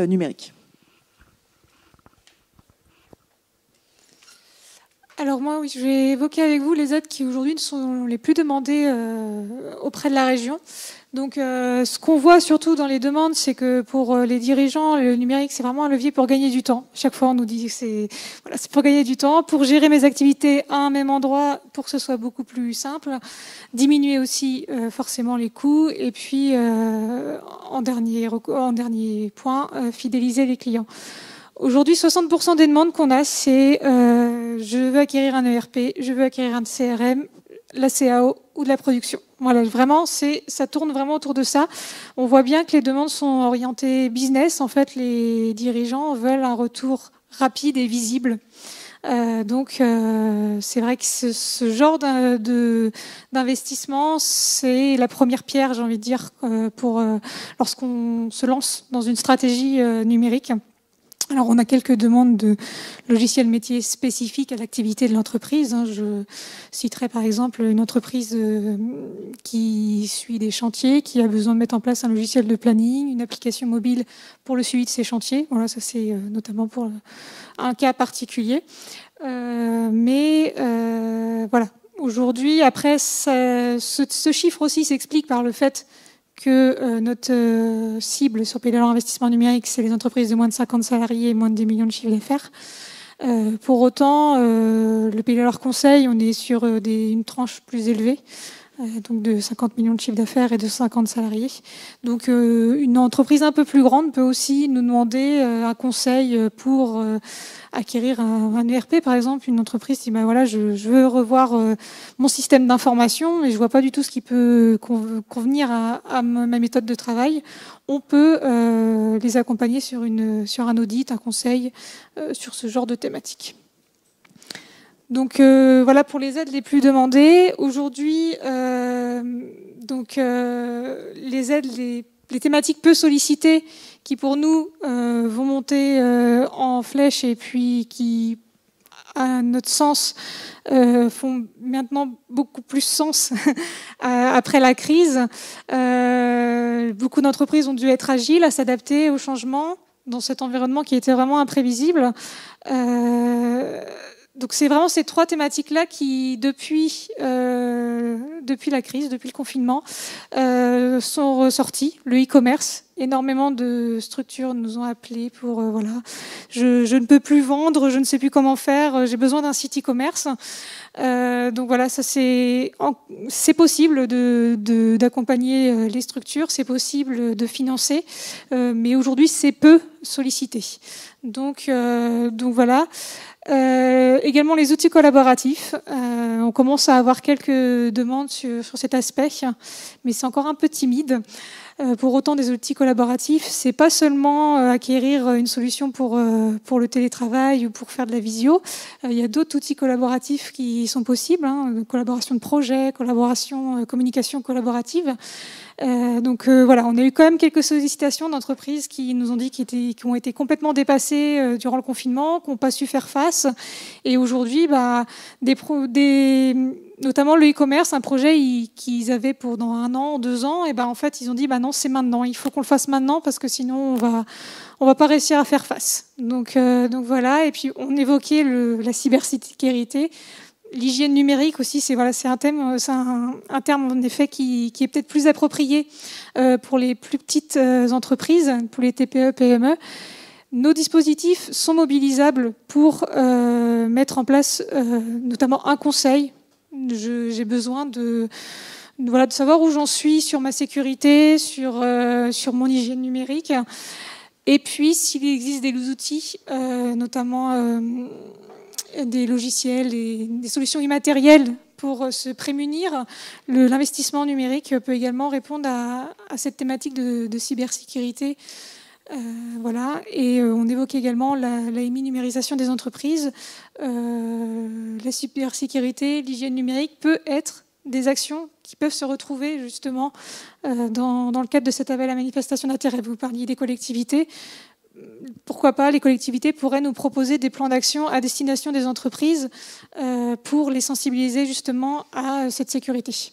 numérique. Alors moi, oui, je vais évoquer avec vous les aides qui aujourd'hui sont les plus demandées auprès de la région. Donc ce qu'on voit surtout dans les demandes, c'est que pour les dirigeants, le numérique, c'est vraiment un levier pour gagner du temps. Chaque fois, on nous dit que c'est pour gagner du temps, pour gérer mes activités à un même endroit, pour que ce soit beaucoup plus simple, diminuer aussi forcément les coûts, et puis en dernier point, fidéliser les clients. Aujourd'hui, 60% des demandes qu'on a, c'est je veux acquérir un ERP, je veux acquérir un CRM, la CAO ou de la production. Voilà, vraiment, ça tourne vraiment autour de ça. On voit bien que les demandes sont orientées business. En fait, les dirigeants veulent un retour rapide et visible. Donc, c'est vrai que ce genre d'investissement, c'est la première pierre, j'ai envie de dire, lorsqu'on se lance dans une stratégie numérique. Alors, on a quelques demandes de logiciels métiers spécifiques à l'activité de l'entreprise. Je citerai par exemple une entreprise qui suit des chantiers, qui a besoin de mettre en place un logiciel de planning, une application mobile pour le suivi de ces chantiers. Voilà, ça c'est notamment pour un cas particulier. Voilà, aujourd'hui, après, ce chiffre aussi s'explique par le fait que notre cible sur Pays de l'investissement numérique, c'est les entreprises de moins de 50 salariés et moins de 10 millions de chiffre d'affaires. Pour autant, le Pays de leur conseil, on est sur une tranche plus élevée, donc de 50 millions de chiffre d'affaires et de 50 salariés. Donc une entreprise un peu plus grande peut aussi nous demander un conseil pour acquérir un ERP, par exemple. Une entreprise dit voilà, je veux revoir mon système d'information, mais je vois pas du tout ce qui peut convenir à ma méthode de travail. On peut les accompagner sur un audit, un conseil sur ce genre de thématique. Donc voilà pour les aides les plus demandées. Aujourd'hui, les aides, les thématiques peu sollicitées qui pour nous vont monter en flèche et puis qui, à notre sens, font maintenant beaucoup plus sens après la crise. Beaucoup d'entreprises ont dû être agiles à s'adapter au changement dans cet environnement qui était vraiment imprévisible. Donc c'est vraiment ces trois thématiques-là qui, depuis la crise, depuis le confinement, sont ressorties. Le e-commerce, énormément de structures nous ont appelés pour je ne peux plus vendre, je ne sais plus comment faire, j'ai besoin d'un site e-commerce. Donc voilà, ça c'est possible d'accompagner les structures, c'est possible de financer, mais aujourd'hui c'est peu sollicité. Donc voilà. Également les outils collaboratifs. On commence à avoir quelques demandes sur cet aspect, mais c'est encore un peu timide. Pour autant, des outils collaboratifs, c'est pas seulement acquérir une solution pour le télétravail ou pour faire de la visio. Il y a d'autres outils collaboratifs qui sont possibles, collaboration de projet, collaboration, communication collaborative. Voilà, on a eu quand même quelques sollicitations d'entreprises qui nous ont dit qui ont été complètement dépassées durant le confinement, qui n'ont pas su faire face. Et aujourd'hui, notamment le e-commerce, un projet qu'ils avaient pour dans 1 an, 2 ans, et en fait ils ont dit non, c'est maintenant, il faut qu'on le fasse maintenant parce que sinon on va pas réussir à faire face. Donc voilà, et puis on évoquait la cybersécurité. L'hygiène numérique aussi, c'est un terme en effet qui est peut-être plus approprié pour les plus petites entreprises, pour les TPE, PME. Nos dispositifs sont mobilisables pour mettre en place notamment un conseil. J'ai besoin de savoir où j'en suis sur ma sécurité, sur mon hygiène numérique. Et puis, s'il existe des outils, notamment des logiciels et des solutions immatérielles pour se prémunir, l'investissement numérique peut également répondre à cette thématique de cybersécurité. Voilà. Et on évoque également la numérisation des entreprises. La cybersécurité, l'hygiène numérique peut être des actions qui peuvent se retrouver justement dans le cadre de cet appel à manifestation d'intérêt. Vous parliez des collectivités. Pourquoi pas, les collectivités pourraient nous proposer des plans d'action à destination des entreprises pour les sensibiliser justement à cette sécurité.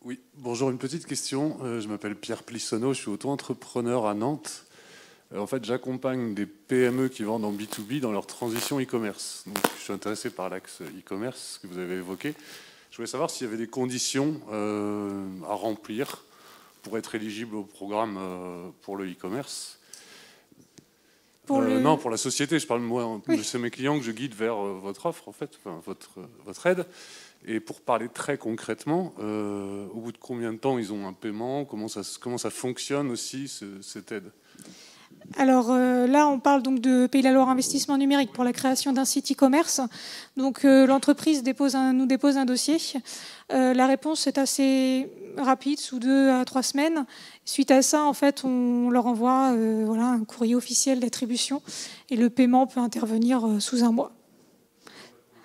Oui, bonjour, une petite question. Je m'appelle Pierre Plissonneau, je suis auto-entrepreneur à Nantes. En fait, j'accompagne des PME qui vendent en B2B dans leur transition e-commerce. Donc, je suis intéressé par l'axe e-commerce que vous avez évoqué. Je voulais savoir s'il y avait des conditions à remplir pour être éligible au programme pour le e-commerce. Non, pour la société. Je parle moi, oui. C'est mes clients que je guide vers votre offre, en fait, enfin, votre aide. Et pour parler très concrètement, au bout de combien de temps ils ont un paiement? Comment ça fonctionne aussi, cette aide? Alors là, on parle donc de Pays de la Loire Investissement Numérique pour la création d'un site e-commerce. Donc l'entreprise nous dépose un dossier. La réponse est assez rapide, sous 2 à 3 semaines. Suite à ça, en fait, on leur envoie voilà, un courrier officiel d'attribution et le paiement peut intervenir sous 1 mois.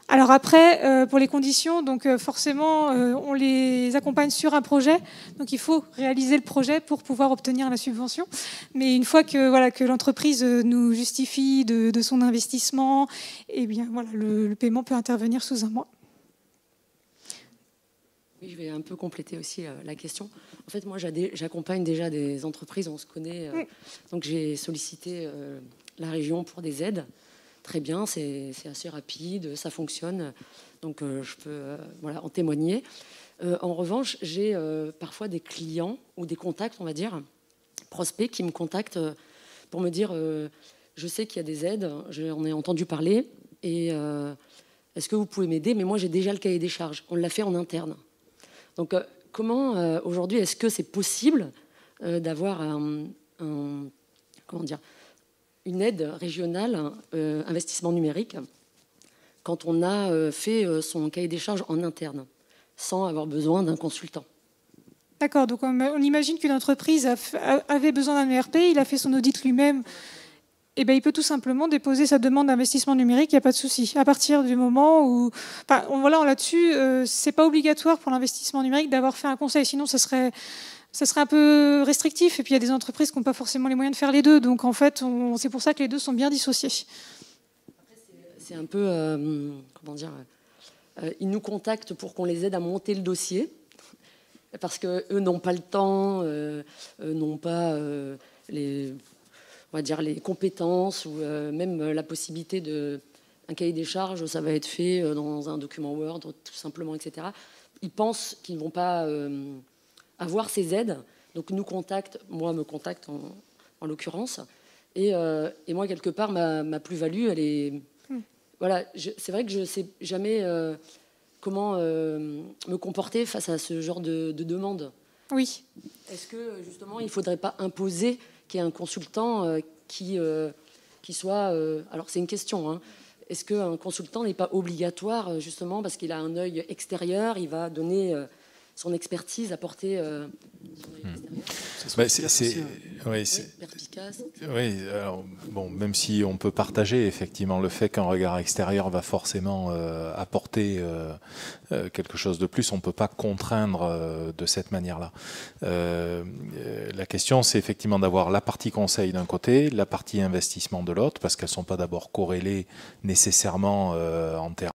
Alors après, pour les conditions, donc forcément, on les accompagne sur un projet. Donc il faut réaliser le projet pour pouvoir obtenir la subvention. Mais une fois que, voilà, que l'entreprise nous justifie de son investissement, eh bien, voilà, le paiement peut intervenir sous 1 mois. Oui, je vais un peu compléter aussi la question. En fait, moi, j'accompagne déjà des entreprises, on se connaît. Donc j'ai sollicité la région pour des aides. Très bien, c'est assez rapide, ça fonctionne, donc je peux voilà, en témoigner. En revanche, j'ai parfois des clients ou des contacts, on va dire, prospects qui me contactent pour me dire je sais qu'il y a des aides, j'en ai entendu parler, et est-ce que vous pouvez m'aider? Mais moi, j'ai déjà le cahier des charges, on l'a fait en interne. Donc comment, aujourd'hui, est-ce que c'est possible d'avoir comment dire, une aide régionale investissement numérique quand on a fait son cahier des charges en interne, sans avoir besoin d'un consultant? D'accord, donc on imagine qu'une entreprise avait besoin d'un ERP, il a fait son audit lui-même, et ben, il peut tout simplement déposer sa demande d'investissement numérique, il n'y a pas de souci. À partir du moment où... Enfin, voilà, là-dessus, c'est pas obligatoire pour l'investissement numérique d'avoir fait un conseil, sinon ça serait un peu restrictif. Et puis, il y a des entreprises qui n'ont pas forcément les moyens de faire les deux. Donc, en fait, c'est pour ça que les deux sont bien dissociés. C'est un peu... comment dire ils nous contactent pour qu'on les aide à monter le dossier. Parce qu'eux n'ont pas le temps, n'ont pas on va dire, les compétences ou même la possibilité un cahier des charges, ça va être fait dans un document Word, tout simplement, etc. Ils pensent qu'ils ne vont pas... avoir ces aides, donc nous contactent, moi me contacte en l'occurrence, et moi quelque part ma plus-value, elle est, voilà, c'est vrai que je sais jamais comment me comporter face à ce genre de demande. Oui. Est-ce que justement il faudrait pas imposer qu'il y ait un consultant qui soit, alors c'est une question, hein, est-ce qu'un consultant n'est pas obligatoire justement parce qu'il a un œil extérieur, il va donner son expertise, apporter perspicace. Oui, alors, bon, même si on peut partager effectivement le fait qu'un regard extérieur va forcément apporter quelque chose de plus, on ne peut pas contraindre de cette manière-là. La question, c'est effectivement d'avoir la partie conseil d'un côté, la partie investissement de l'autre, parce qu'elles ne sont pas d'abord corrélées nécessairement en termes